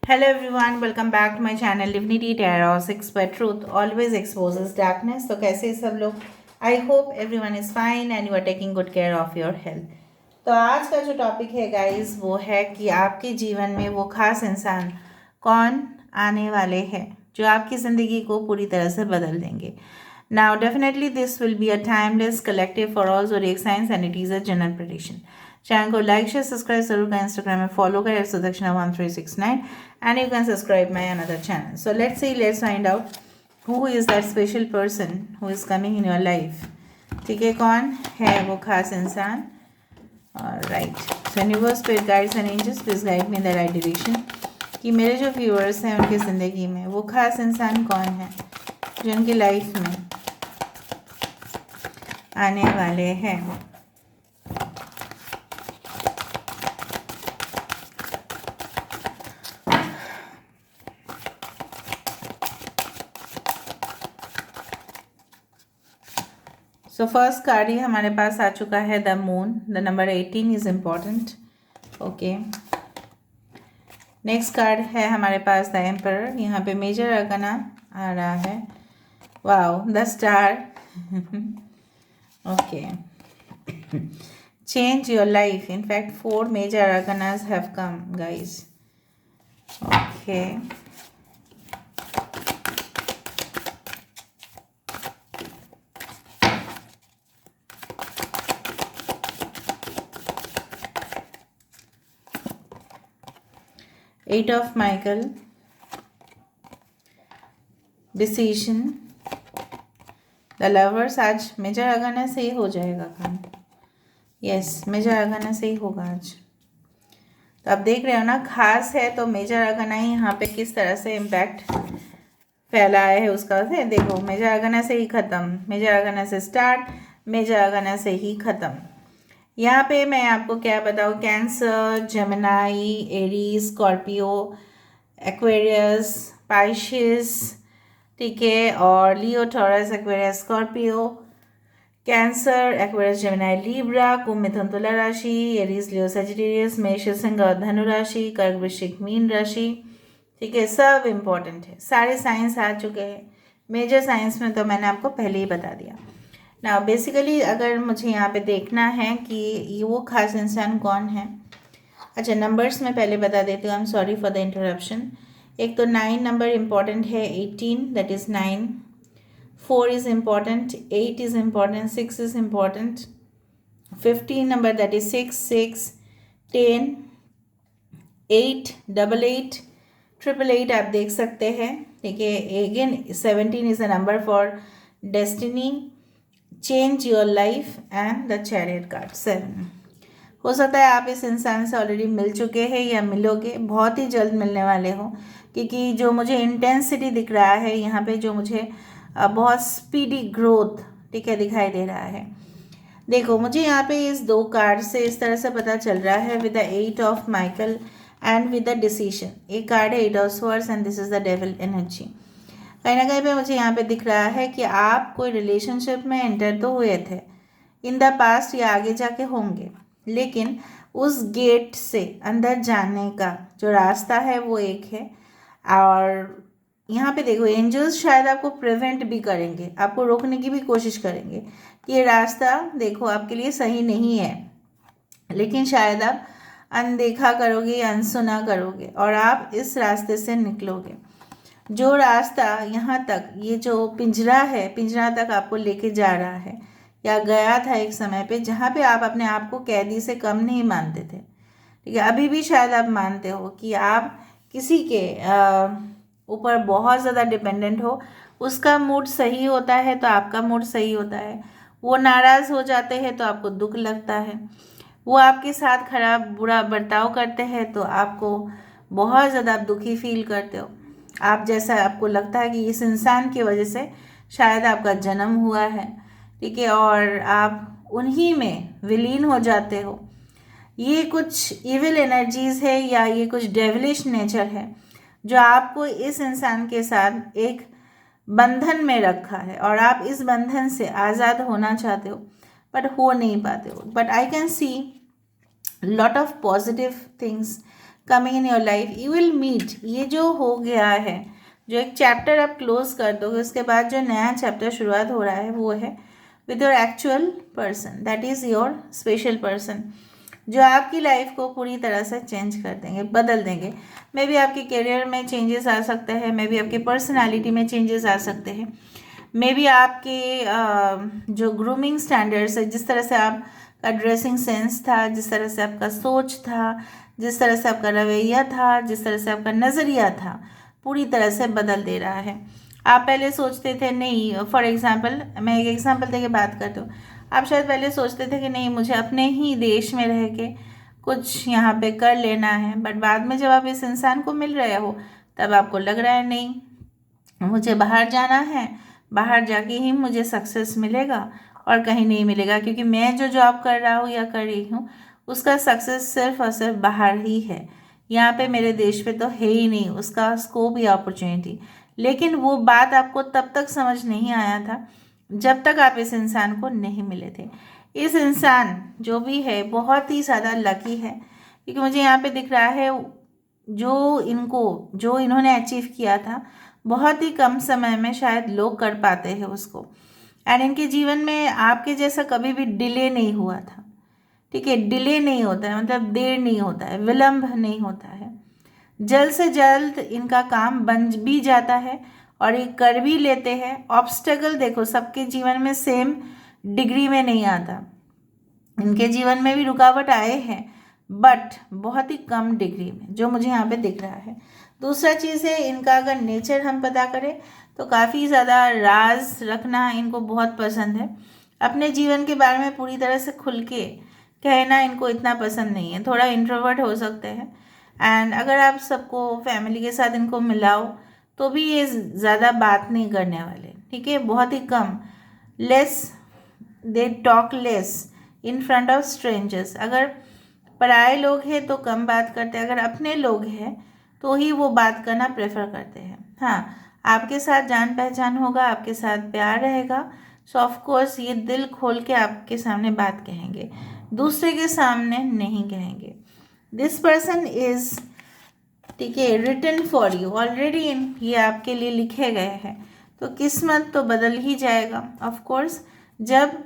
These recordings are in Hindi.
Hello everyone, welcome back to my channel Divinity Tarot 6 by Truth always exposes darkness. तो कैसे सब लोग? I hope everyone is fine and you are taking good care of your health. तो आज का जो टॉपिक है गाइस वो है कि आपके जीवन में वो खास इंसान कौन आने वाले हैं जो आपकी ज़िंदगी को पूरी तरह से बदल देंगे. Now definitely this will be a timeless collective for all zodiac signs and it is a general prediction. Channel को लाइक शेयर सब्सक्राइब जरूर करें, इंस्टाग्राम में फॉलो करें Sudakshina 1369 and you can subscribe my another channel. So let's find out who is that special person who is coming in your life. ठीक है, कौन है वो खास इंसान? Right, so universe spirit guides and angels please guide me in the right direction कि मेरे जो व्यूअर्स हैं उनकी ज़िंदगी में वो खास इंसान कौन है जो उनकी लाइफ में आने वाले हैं. सो फर्स्ट कार्ड ही हमारे पास आ चुका है the moon. The number 18 is important. Okay, next card है हमारे पास द एम्परर. यहाँ पे मेजर अरकाना आ रहा है. Wow, the star. Okay, change your life. In fact 4 major arcanas have come guys. Okay, eight of Michael, decision, the lovers. आज मेजर अरकाना से ही हो जाएगा काम. यस, मेजर अरकाना से ही होगा आज. तो आप देख रहे हो ना, खास है तो मेजर अरकाना ही यहाँ पे किस तरह से इम्पैक्ट फैलाया है उसका. से देखो, मेजर अरकाना से ही ख़त्म, मेजर अरकाना से स्टार्ट, मेजर अरकाना से ही ख़त्म. यहाँ पे मैं आपको क्या बताऊँ, Cancer, Gemini, Aries, Scorpio, Aquarius, Pisces, ठीक है, और Leo, Taurus, Aquarius, Scorpio, Cancer, Aquarius, Gemini, Libra, कुंभ, मिथुन, तुला राशि, एरीज, लियो, सजिटेरियस, मेष, सिंह और धनु राशि, कर्क, वृश्चिक, मीन राशि. ठीक है, सब इम्पोर्टेंट है. सारे साइंस आ चुके हैं. मेजर साइंस में तो मैंने आपको पहले ही बता दिया. ना बेसिकली अगर मुझे यहाँ पे देखना है कि ये वो खास इंसान कौन है. अच्छा, नंबर्स में पहले बता देती हूँ. I am sorry for the interruption. एक तो 9 नंबर इम्पॉर्टेंट है. 18 that is 9. 4 is important. 8 is important. 6 is important. 15 number that is 6. 10, 8, 88, 888 आप देख सकते हैं. ठीक है, again 17 is a number for destiny, change your life and the chariot card 7. हो सकता है आप इस इंसान से ऑलरेडी मिल चुके हैं या मिलोगे, बहुत ही जल्द मिलने वाले हो, क्योंकि जो मुझे इंटेंसिटी दिख रहा है यहाँ पे, जो मुझे बहुत स्पीडी ग्रोथ, ठीक है, दिखाई दे रहा है. देखो, मुझे यहाँ पे इस 2 कार्ड से इस तरह से पता चल रहा है with the 8 of Michael and with the decision. एक कार्ड है 8 of swords and this is the devil energy. कहीं ना कहीं पे मुझे यहाँ पे दिख रहा है कि आप कोई रिलेशनशिप में एंटर तो हुए थे इन द पास्ट या आगे जाके होंगे, लेकिन उस गेट से अंदर जाने का जो रास्ता है वो एक है. और यहाँ पे देखो, एंजल्स शायद आपको प्रिवेंट भी करेंगे, आपको रोकने की भी कोशिश करेंगे कि ये रास्ता देखो आपके लिए सही नहीं है, लेकिन शायद आप अनदेखा करोगे या अनसुना करोगे और आप इस रास्ते से निकलोगे. जो रास्ता यहाँ तक, ये जो पिंजरा है, पिंजरा तक आपको लेके जा रहा है या गया था एक समय पे, जहाँ पे आप अपने आप को कैदी से कम नहीं मानते थे. ठीक है, अभी भी शायद आप मानते हो कि आप किसी के ऊपर बहुत ज़्यादा डिपेंडेंट हो. उसका मूड सही होता है तो आपका मूड सही होता है. वो नाराज़ हो जाते हैं तो आपको दुख लगता है. वो आपके साथ खराब बुरा बर्ताव करते हैं तो आपको बहुत ज़्यादा आप दुखी फील करते हो. आप जैसा आपको लगता है कि इस इंसान की वजह से शायद आपका जन्म हुआ है. ठीक है, और आप उन्हीं में विलीन हो जाते हो. ये कुछ इविल एनर्जीज़ है या ये कुछ डेविलिश नेचर है जो आपको इस इंसान के साथ एक बंधन में रखा है और आप इस बंधन से आज़ाद होना चाहते हो बट हो नहीं पाते हो. But I can see lot of positive things coming in your life, you will meet, ये जो हो गया है, जो एक चैप्टर आप क्लोज कर दोगे, उसके बाद जो नया चैप्टर शुरुआत हो रहा है वो है with your actual person, that is your special person, जो आपकी लाइफ को पूरी तरह से चेंज कर देंगे, बदल देंगे। मे बी आपके करियर में चेंजेस आ सकते हैं, मे बी आपकी पर्सनालिटी में चेंजेस आ सकते हैं, मे बी आपके जो ग्रूमिंग स्टैंडर्ड्स है, जिस तरह से आपका ड्रेसिंग सेंस था, जिस तरह से आपका सोच था, जिस तरह से आपका रवैया था, जिस तरह से आपका नज़रिया था, पूरी तरह से बदल दे रहा है। आप पहले सोचते थे नहीं, फॉर एग्जांपल मैं एक एग्जांपल देके बात करती हूँ, आप शायद पहले सोचते थे कि नहीं मुझे अपने ही देश में रह के कुछ यहाँ पे कर लेना है, बट बाद में जब आप इस इंसान को मिल रहे हो तब आपको लग रहा है नहीं, मुझे बाहर जाना है, बाहर जाके ही मुझे सक्सेस मिलेगा और कहीं नहीं मिलेगा, क्योंकि मैं जो जॉब कर रहा हूँ या कर रही हूँ उसका सक्सेस सिर्फ और सिर्फ बाहर ही है, यहाँ पे मेरे देश पे तो है ही नहीं उसका स्कोप या अपॉर्चुनिटी। लेकिन वो बात आपको तब तक समझ नहीं आया था जब तक आप इस इंसान को नहीं मिले थे। इस इंसान जो भी है बहुत ही ज़्यादा लकी है, क्योंकि मुझे यहाँ पे दिख रहा है जो इन्होंने अचीव किया था बहुत ही कम समय में शायद लोग कर पाते हैं उसको, एंड इनके जीवन में आपके जैसा कभी भी डिले नहीं हुआ था। ठीक है, डिले नहीं होता है मतलब देर नहीं होता है, विलंब नहीं होता है, जल्द से जल्द इनका काम बन भी जाता है और ये कर भी लेते हैं। ऑब्स्टेकल देखो सबके जीवन में सेम डिग्री में नहीं आता, इनके जीवन में भी रुकावट आए हैं बट बहुत ही कम डिग्री में, जो मुझे यहाँ पे दिख रहा है। दूसरा चीज़ है इनका अगर नेचर हम पता करें तो काफ़ी ज़्यादा राज रखना इनको बहुत पसंद है, अपने जीवन के बारे में पूरी तरह से खुल के कहना इनको इतना पसंद नहीं है, थोड़ा इंट्रोवर्ट हो सकते हैं। एंड अगर आप सबको फैमिली के साथ इनको मिलाओ तो भी ये ज़्यादा बात नहीं करने वाले, ठीक है, बहुत ही कम, less, they talk less in front of strangers. अगर पराए लोग हैं तो कम बात करते हैं, अगर अपने लोग हैं तो ही वो बात करना प्रेफर करते हैं। हाँ, आपके साथ जान पहचान होगा, आपके साथ प्यार रहेगा, सो ऑफ कोर्स ये दिल खोल के आपके सामने बात कहेंगे, दूसरे के सामने नहीं कहेंगे। दिस पर्सन इज, ठीक है, रिटन फॉर यू ऑलरेडी, ये आपके लिए लिखे गए हैं, तो किस्मत तो बदल ही जाएगा। ऑफ कोर्स जब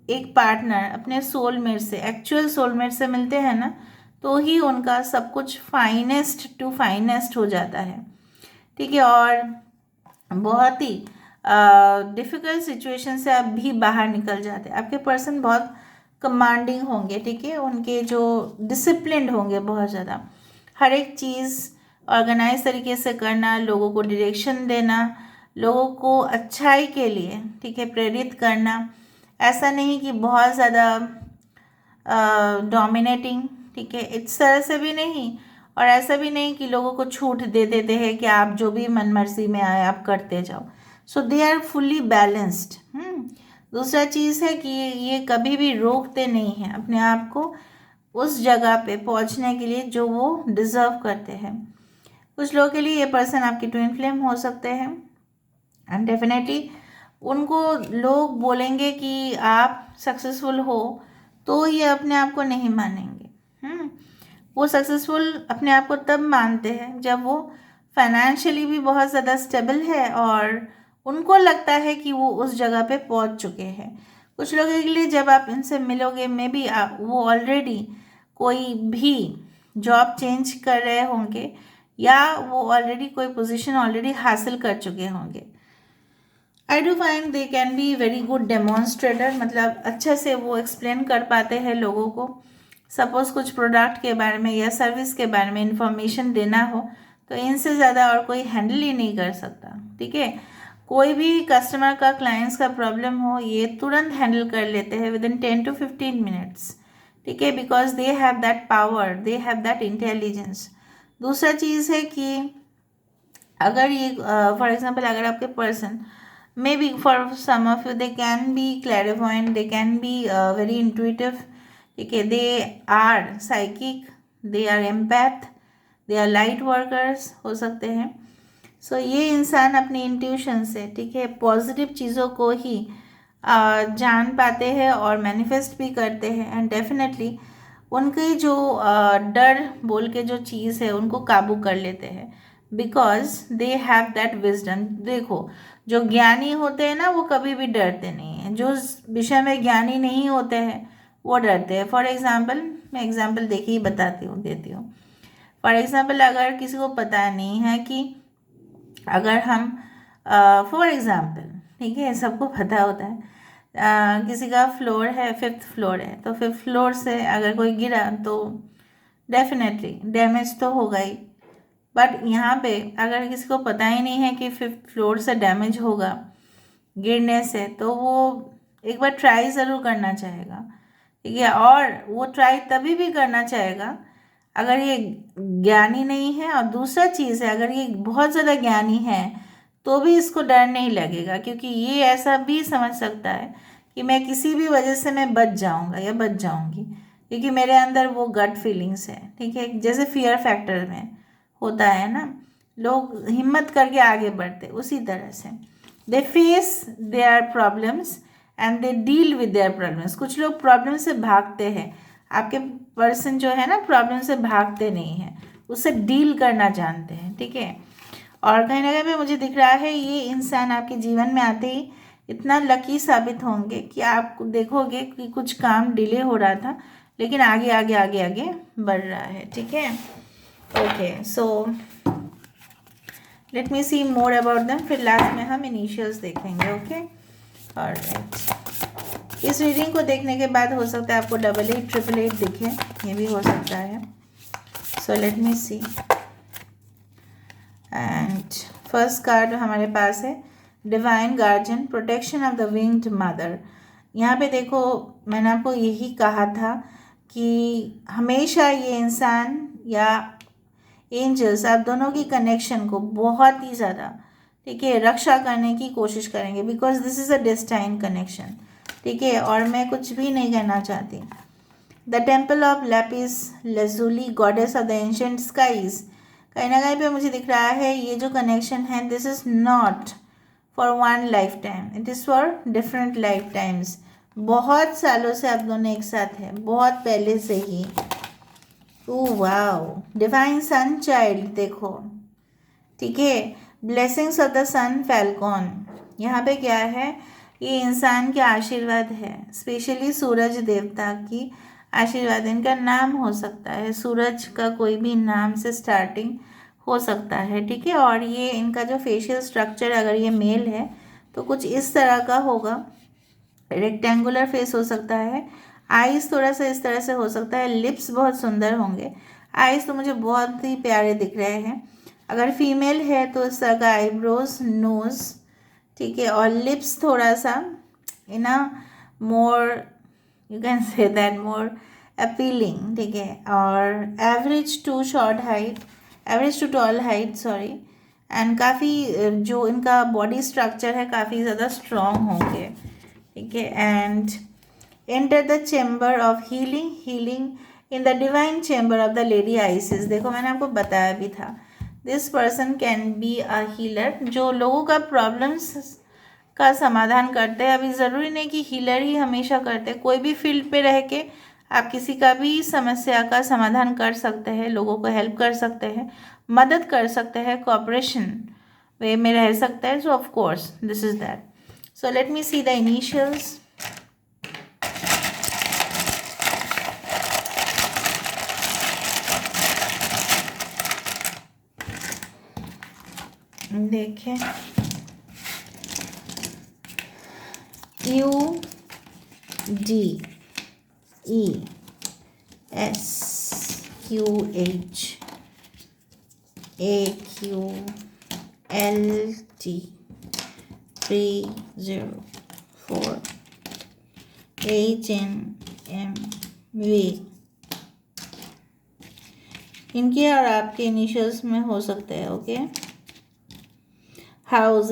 एक पार्टनर अपने सोलमेट से, एक्चुअल सोलमेट से मिलते हैं ना, तो ही उनका सब कुछ फाइनेस्ट टू फाइनेस्ट हो जाता है, ठीक है, और बहुत ही डिफ़िकल्ट सिचुएशन से आप भी बाहर निकल जाते हैं। आपके पर्सन बहुत कमांडिंग होंगे, ठीक है, उनके जो डिसिप्लिन्ड होंगे बहुत ज़्यादा, हर एक चीज़ ऑर्गेनाइज तरीके से करना, लोगों को डायरेक्शन देना, लोगों को अच्छाई के लिए, ठीक है, प्रेरित करना, ऐसा नहीं कि बहुत ज़्यादा डोमिनेटिंग, ठीक है, इस तरह से भी नहीं, और ऐसा भी नहीं कि लोगों को छूट दे देते हैं कि आप जो भी मन मर्जी में आए आप करते जाओ। सो दे आर फुल्ली बैलेंस्ड। दूसरा चीज़ है कि ये कभी भी रोकते नहीं हैं अपने आप को उस जगह पे पहुंचने के लिए जो वो डिज़र्व करते हैं। कुछ लोगों के लिए ये पर्सन आपकी ट्विन फ्लेम हो सकते हैं, एंड डेफिनेटली उनको लोग बोलेंगे कि आप सक्सेसफुल हो तो ये अपने आप को नहीं मानेंगे। वो सक्सेसफुल अपने आप को तब मानते हैं जब वो फाइनेंशियली भी बहुत ज़्यादा स्टेबल है और उनको लगता है कि वो उस जगह पे पहुंच चुके हैं। कुछ लोगों के लिए जब आप इनसे मिलोगे मे बी वो ऑलरेडी कोई भी जॉब चेंज कर रहे होंगे या वो ऑलरेडी कोई पोजीशन ऑलरेडी हासिल कर चुके होंगे। I do find they can be very good demonstrator, मतलब अच्छे से वो एक्सप्लेन कर पाते हैं लोगों को। सपोज़ कुछ प्रोडक्ट के बारे में या सर्विस के बारे में इंफॉर्मेशन देना हो तो इनसे ज़्यादा और कोई हैंडल ही नहीं कर सकता, ठीक है। कोई भी कस्टमर का, क्लाइंट्स का प्रॉब्लम हो ये तुरंत हैंडल कर लेते हैं विदिन 10 to 15 मिनट्स, ठीक है, because they have that power, they have that intelligence. दूसरा चीज़ है कि अगर ये फॉर एग्जांपल अगर आपके person may be for some of you they can be clairvoyant, they can be very intuitive, ठीक है, they are psychic, they are empath, they are light workers हो सकते हैं। सो ये इंसान अपनी इंट्यूशन से, ठीक है, पॉजिटिव चीज़ों को ही जान पाते हैं और मैनिफेस्ट भी करते हैं, एंड डेफिनेटली उनकी जो डर बोल के जो चीज़ है उनको काबू कर लेते हैं, because they have that wisdom. देखो, जो ज्ञानी होते हैं ना वो कभी भी डरते नहीं हैं, जो उस विषय में ज्ञानी नहीं होते हैं वो डरते हैं। फॉर एग्जाम्पल, मैं एग्जाम्पल देखिए बताती हूँ, देती हूँ। फॉर एग्जाम्पल, अगर किसी को पता नहीं है कि अगर हम फॉर एग्जाम्पल, ठीक है, सबको पता होता है, किसी का फ्लोर है, 5th फ्लोर है, तो 5th फ्लोर से अगर कोई गिरा तो डेफिनेटली डैमेज तो होगा ही। बट यहाँ पे अगर किसी को पता ही नहीं है कि 5th फ्लोर से डैमेज होगा गिरने से, तो वो एक बार ट्राई ज़रूर करना चाहेगा, ठीक है। और वो ट्राई तभी भी करना चाहेगा अगर ये ज्ञानी नहीं है, और दूसरा चीज़ है, अगर ये बहुत ज़्यादा ज्ञानी है तो भी इसको डर नहीं लगेगा, क्योंकि ये ऐसा भी समझ सकता है कि मैं किसी भी वजह से मैं बच जाऊंगा या बच जाऊंगी, क्योंकि मेरे अंदर वो गट फीलिंग्स है, ठीक है। जैसे फियर फैक्टर में होता है ना, लोग हिम्मत करके आगे बढ़ते, उसी तरह से they face their problems and they deal with their problems. कुछ लोग प्रॉब्लम से भागते हैं, आपके पर्सन जो है ना प्रॉब्लम से भागते नहीं हैं, उससे डील करना जानते हैं, ठीक है। और कहीं ना कहीं पे मुझे दिख रहा है ये इंसान आपके जीवन में आते ही इतना लकी साबित होंगे कि आप देखोगे कि कुछ काम डिले हो रहा था लेकिन आगे आगे आगे आगे बढ़ रहा है, ठीक है। Okay, so let me see more about them, फिर लास्ट में हम इनिशियल्स देखेंगे। Okay, alright. इस रीडिंग को देखने के बाद हो सकता है आपको 88 888 दिखे, ये भी हो सकता है। So let me see, and first card हमारे पास है divine guardian, protection of the winged mother. यहाँ पे देखो, मैंने आपको यही कहा था कि हमेशा ये इंसान या एंजल्स आप दोनों की कनेक्शन को बहुत ही ज़्यादा, ठीक है, रक्षा करने की कोशिश करेंगे, because this is a destine connection, ठीक है। और मैं कुछ भी नहीं कहना चाहती। The temple of lapis lazuli, goddess of the ancient skies, कहीं ना कहीं पे मुझे दिख रहा है ये जो कनेक्शन है, this is not for one life time, it is for different life times. बहुत सालों से आप दोनों एक साथ हैं, बहुत पहले से ही। Oh wow, divine sun child, देखो, ठीक है, blessings of the sun falcon. यहाँ पे क्या है, ये इंसान के आशीर्वाद है, स्पेशली सूरज देवता की आशीर्वाद। इनका नाम हो सकता है सूरज का, कोई भी नाम से स्टार्टिंग हो सकता है, ठीक है। और ये इनका जो फेशियल स्ट्रक्चर, अगर ये मेल है तो कुछ इस तरह का होगा, रेक्टेंगुलर फेस हो सकता है, आईज थोड़ा सा इस तरह से हो सकता है, लिप्स बहुत सुंदर होंगे। आईज तो मुझे बहुत ही प्यारे दिख रहे हैं। अगर फीमेल है तो इस तरह का आईब्रोज, नोज, ठीक है, और लिप्स थोड़ा सा in a more, you can say that more appealing, ठीक है। और average to short height, average to tall height, sorry. And काफ़ी जो इनका बॉडी स्ट्रक्चर है काफ़ी ज़्यादा स्ट्रॉन्ग होंगे, ठीक है। And enter the chamber of healing, healing in the divine chamber of the lady ISIS. देखो, मैंने आपको बताया भी था, this person can be a healer, जो लोगों का प्रॉब्लम्स का समाधान करते हैं। अभी ज़रूरी नहीं कि हीलर ही हमेशा करते हैं, कोई भी फील्ड पे रह के आप किसी का भी समस्या का समाधान कर सकते हैं, लोगों को हेल्प कर सकते हैं, मदद कर सकते हैं, कोऑपरेशन वे में रह सकता है। So of course this is that. So let me see the initials. देखें, U D E S Q H A Q L T 304 H N M V. इनके और आपके इनिशियल्स में हो सकते हैं, ओके। हाउस,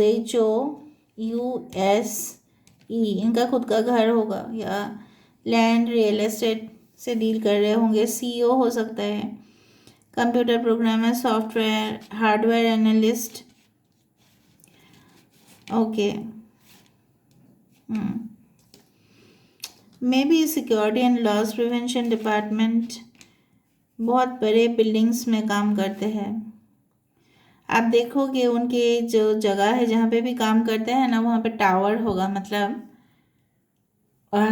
HOUSE, इनका खुद का घर होगा, या लैंड रियल एस्टेट से डील कर रहे होंगे। CEO हो सकता है, computer programmer, software hardware analyst, okay. May be security and loss prevention department, बहुत बड़े बिल्डिंग्स में काम करते हैं। आप देखोगे उनके जो जगह है जहाँ पे भी काम करते हैं ना, वहाँ पे टावर होगा, मतलब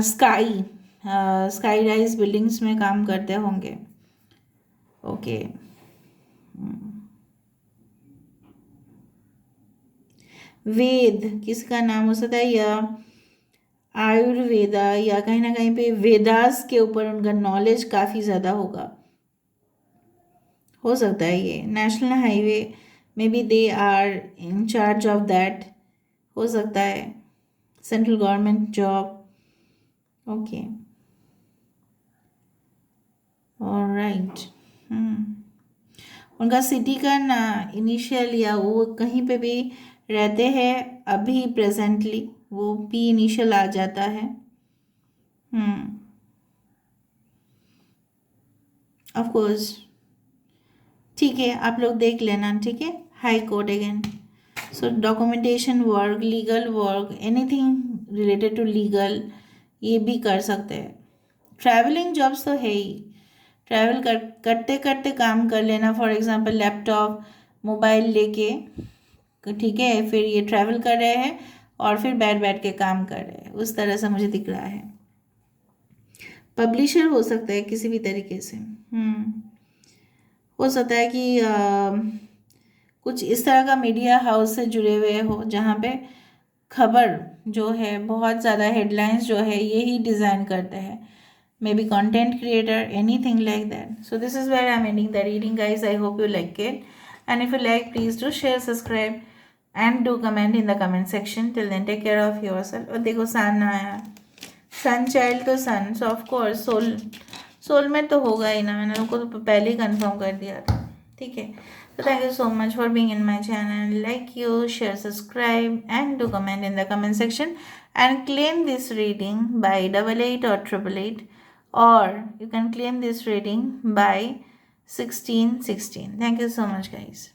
स्काई राइज बिल्डिंग्स में काम करते होंगे। ओके। वेद किसका नाम हो सकता है, या आयुर्वेदा, या कहीं ना कहीं पे वेदास के ऊपर उनका नॉलेज काफ़ी ज़्यादा होगा, हो सकता है। ये national highway may be they are in charge of that, हो सकता है। Central government job. Okay, alright. उनका सिटी का ना इनिशियल, या वो कहीं पे भी रहते हैं अभी प्रेजेंटली, वो भी इनिशियल आ जाता है। ऑफ कोर्स, ठीक है, आप लोग देख लेना, ठीक है। High court again, so documentation work, legal work, anything related to legal, ये भी कर सकते हैं। ट्रैवलिंग जॉब्स तो है ही, ट्रैवल करते करते काम कर लेना। फॉर एग्जांपल लैपटॉप मोबाइल लेके, ठीक है, फिर ये ट्रैवल कर रहे हैं और फिर बैठ बैठ के काम कर रहे हैं, उस तरह से मुझे दिख रहा है। पब्लिशर हो सकता है किसी भी तरीके से। हो सकता है कि कुछ इस तरह का मीडिया हाउस से जुड़े हुए हो जहाँ पे खबर जो है बहुत ज़्यादा, हेडलाइंस जो है यही डिज़ाइन करते हैं। May be content creator, anything like that. So this is where I'm ending the reading, guys. I hope you like it, and if you like, please do share, subscribe, and do comment in the comment section. Till then, take care of yourself. और देखो सन आया, सन चाइल्ड तो सन, सो ऑफ कोर्स सोल में तो होगा ही ना, मैंने उनको तो पहले ही कंफर्म कर दिया था, ठीक है। So thank you so much for being in my channel. Like, you, share, subscribe, and do comment in the comment section, and claim this reading by 88 or 888, or you can claim this reading by 1616. Thank you so much, guys.